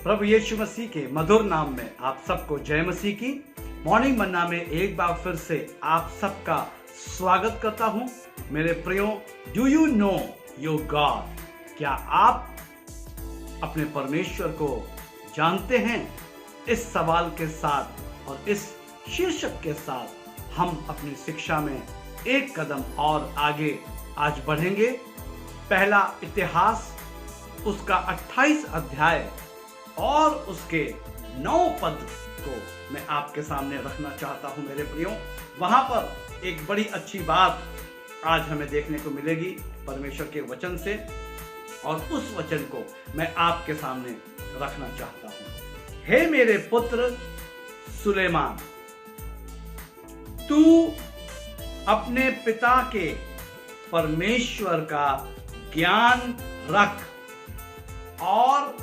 प्रभु यीशु मसीह के मधुर नाम में आप सबको जय मसीह की। मॉर्निंग मन्ना में एक बार फिर से आप सबका स्वागत करता हूं। मेरे प्रियो, do you know your God? क्या आप अपने परमेश्वर को जानते हैं? इस सवाल के साथ और इस शीर्षक के साथ हम अपनी शिक्षा में एक कदम और आगे आज बढ़ेंगे। पहला इतिहास उसका 28 अध्याय और उसके 9 पद को मैं आपके सामने रखना चाहता हूं मेरे प्रियो। वहां पर एक बड़ी अच्छी बात आज हमें देखने को मिलेगी परमेश्वर के वचन से, और उस वचन को मैं आपके सामने रखना चाहता हूं। हे मेरे पुत्र सुलेमान, तू अपने पिता के परमेश्वर का ज्ञान रख और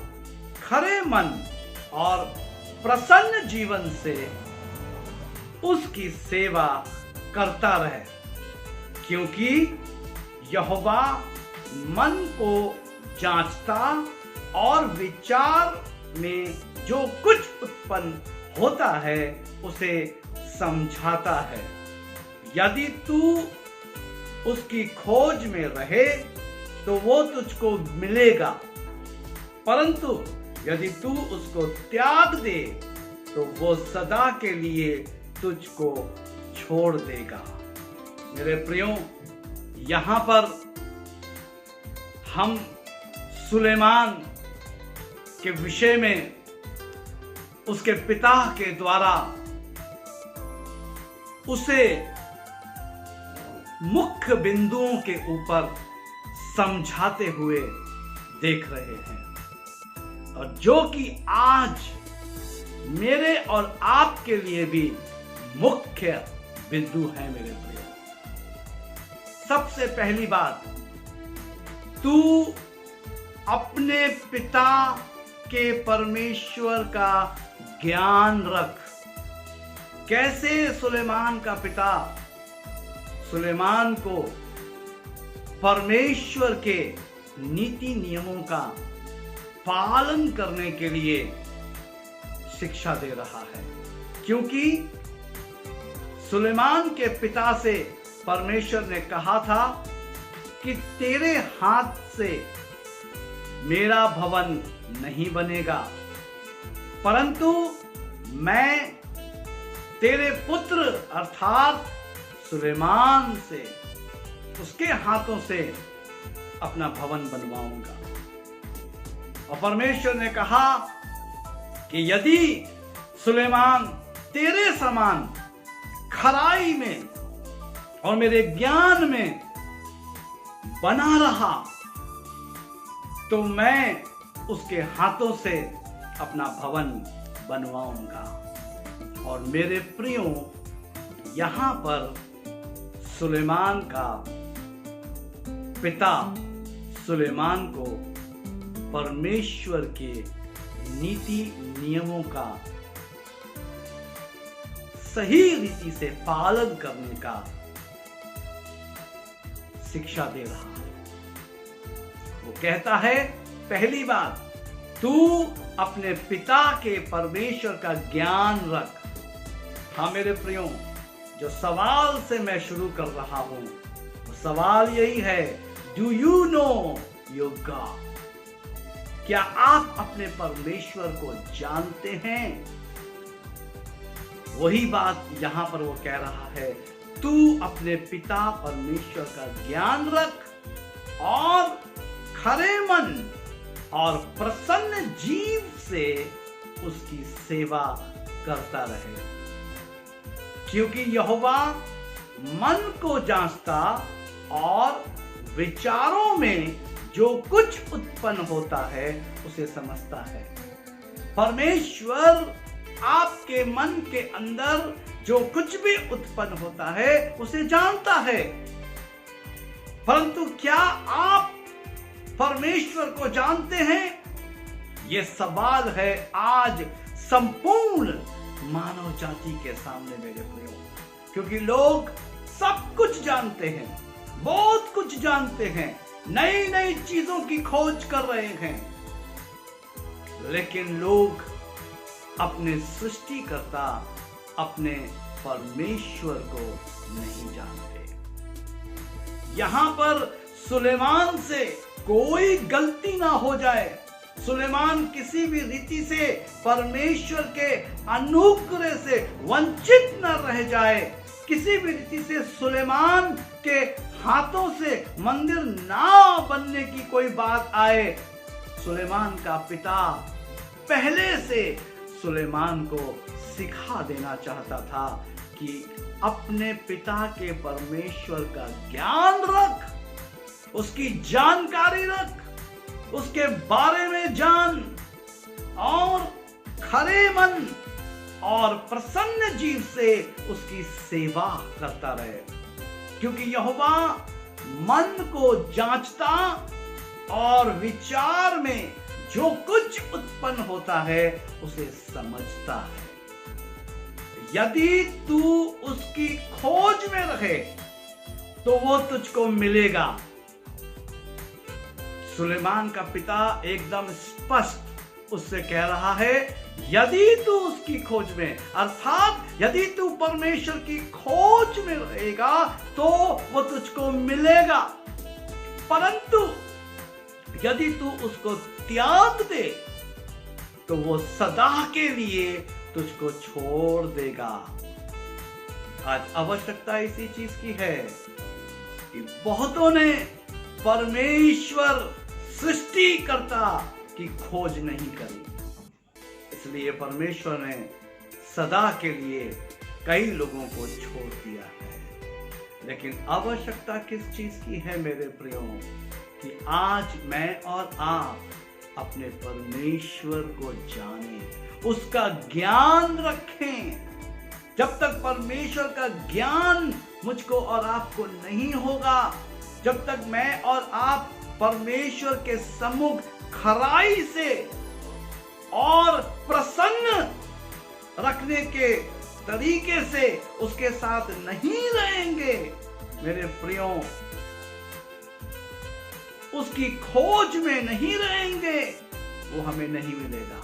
खरे मन और प्रसन्न जीवन से उसकी सेवा करता रहे, क्योंकि यहोवा मन को जांचता और विचार में जो कुछ उत्पन्न होता है उसे समझाता है। यदि तू उसकी खोज में रहे तो वो तुझको मिलेगा, परंतु यदि तू उसको त्याग दे तो वो सदा के लिए तुझको छोड़ देगा। मेरे प्रियो, यहां पर हम सुलेमान के विषय में उसके पिता के द्वारा उसे मुख्य बिंदुओं के ऊपर समझाते हुए देख रहे हैं, और जो कि आज मेरे और आपके लिए भी मुख्य बिंदु है मेरे प्रिय। सबसे पहली बात, तू अपने पिता के परमेश्वर का ज्ञान रख। कैसे सुलेमान का पिता सुलेमान को परमेश्वर के नीति नियमों का पालन करने के लिए शिक्षा दे रहा है, क्योंकि सुलेमान के पिता से परमेश्वर ने कहा था कि तेरे हाथ से मेरा भवन नहीं बनेगा, परंतु मैं तेरे पुत्र अर्थात सुलेमान से, उसके हाथों से अपना भवन बनवाऊंगा। और परमेश्वर ने कहा कि यदि सुलेमान तेरे समान खराई में और मेरे ज्ञान में बना रहा तो मैं उसके हाथों से अपना भवन बनवाऊंगा। और मेरे प्रियो, यहां पर सुलेमान का पिता सुलेमान को परमेश्वर के नीति नियमों का सही रीति से पालन करने का शिक्षा दे रहा है। वो कहता है, पहली बात, तू अपने पिता के परमेश्वर का ज्ञान रख। हाँ मेरे प्रियो, जो सवाल से मैं शुरू कर रहा हूं वो सवाल यही है, do you know your God? क्या आप अपने परमेश्वर को जानते हैं? वही बात यहां पर वो कह रहा है, तू अपने पिता परमेश्वर का ज्ञान रख और खरे मन और प्रसन्न जीव से उसकी सेवा करता रहे, क्योंकि यहोवा मन को जांचता और विचारों में जो कुछ उत्पन्न होता है उसे समझता है। परमेश्वर आपके मन के अंदर जो कुछ भी उत्पन्न होता है उसे जानता है, परंतु क्या आप परमेश्वर को जानते हैं? यह सवाल है आज संपूर्ण मानव जाति के सामने मेरे प्रियो, क्योंकि लोग सब कुछ जानते हैं, बहुत कुछ जानते हैं, नई नई चीजों की खोज कर रहे हैं, लेकिन लोग अपने सृष्टिकर्ता, अपने परमेश्वर को नहीं जानते। यहां पर सुलेमान से कोई गलती ना हो जाए, सुलेमान किसी भी रीति से परमेश्वर के अनुग्रह से वंचित न रह जाए, किसी भी रीति से सुलेमान के हाथों से मंदिर ना बनने की कोई बात आए। सुलेमान का पिता पहले से सुलेमान को सिखा देना चाहता था कि अपने पिता के परमेश्वर का ज्ञान रख, उसकी जानकारी रख, उसके बारे में जान और खरे मन और प्रसन्न जीव से उसकी सेवा करता रहे, क्योंकि यहोवा मन को जांचता और विचार में जो कुछ उत्पन्न होता है उसे समझता है। यदि तू उसकी खोज में रहे तो वो तुझको मिलेगा। सुलेमान का पिता एकदम स्पष्ट उससे कह रहा है, यदि तू उसकी खोज में, अर्थात यदि तू परमेश्वर की खोज में रहेगा तो वो तुझको मिलेगा, परंतु यदि तू उसको त्याग दे तो वो सदा के लिए तुझको छोड़ देगा। आज आवश्यकता इसी चीज की है कि बहुतों ने परमेश्वर सृष्टिकर्ता की खोज नहीं करी, इसलिए परमेश्वर ने सदा के लिए कई लोगों को छोड़ दिया है। लेकिन आवश्यकता किस चीज की है मेरे प्रियो, कि आज मैं और आप अपने परमेश्वर को जानें, उसका ज्ञान रखें। जब तक परमेश्वर का ज्ञान मुझको और आपको नहीं होगा, जब तक मैं और आप परमेश्वर के सम्मुख खराई से और प्रसन्न रखने के तरीके से उसके साथ नहीं रहेंगे, मेरे प्रियो, उसकी खोज में नहीं रहेंगे, वो हमें नहीं मिलेगा।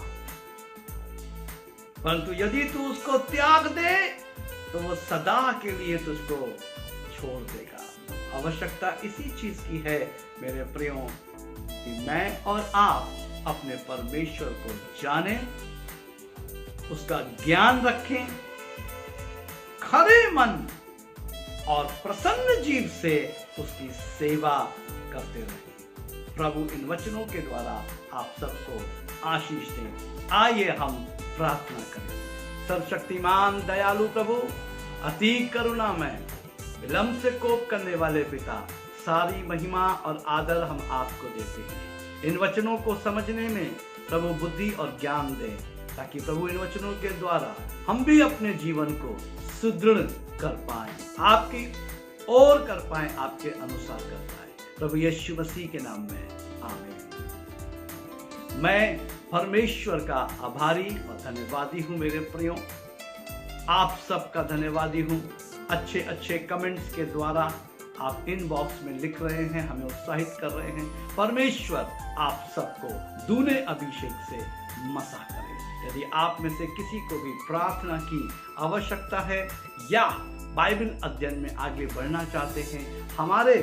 परंतु यदि तू उसको त्याग दे तो वो सदा के लिए तुझको छोड़ देगा। आवश्यकता इसी चीज की है मेरे प्रियो, कि मैं और आप अपने परमेश्वर को जानें, उसका ज्ञान रखें, खरे मन और प्रसन्न जीव से उसकी सेवा करते रहें। प्रभु इन वचनों के द्वारा आप सबको आशीष दें। आइए हम प्रार्थना करें। सर्वशक्तिमान दयालु प्रभु, अति करुणामय, विलंब से कोप करने वाले पिता, सारी महिमा और आदर हम आपको देते हैं। इन वचनों को समझने में प्रभु बुद्धि और ज्ञान दें, ताकि प्रभु इन वचनों के द्वारा हम भी अपने जीवन को सुदृढ़ कर पाएं, आपकी ओर कर पाएं, आपके अनुसार कर पाएं। प्रभु यीशु मसीह के नाम में आमीन। मैं परमेश्वर का आभारी और धन्यवादी हूं मेरे प्रियो, आप सबका धन्यवादी हूं। अच्छे अच्छे कमेंट्स के द्वारा आप इनबॉक्स में लिख रहे हैं, हमें उत्साहित कर रहे हैं। परमेश्वर आप सबको दूने अभिषेक से मसा करे। यदि आप में से किसी को भी प्रार्थना की आवश्यकता है या बाइबल अध्ययन में आगे बढ़ना चाहते हैं, हमारे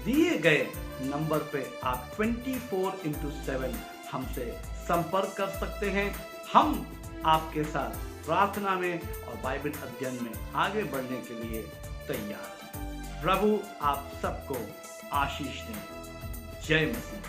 दिए गए नंबर पे आप 24/7 हमसे संपर्क कर सकते हैं। हम आपके साथ प्रार्थना में और बाइबल अध्ययन में आगे बढ़ने के लिए तैयार हैं। प्रभु आप सबको आशीष दें। जय मसीह।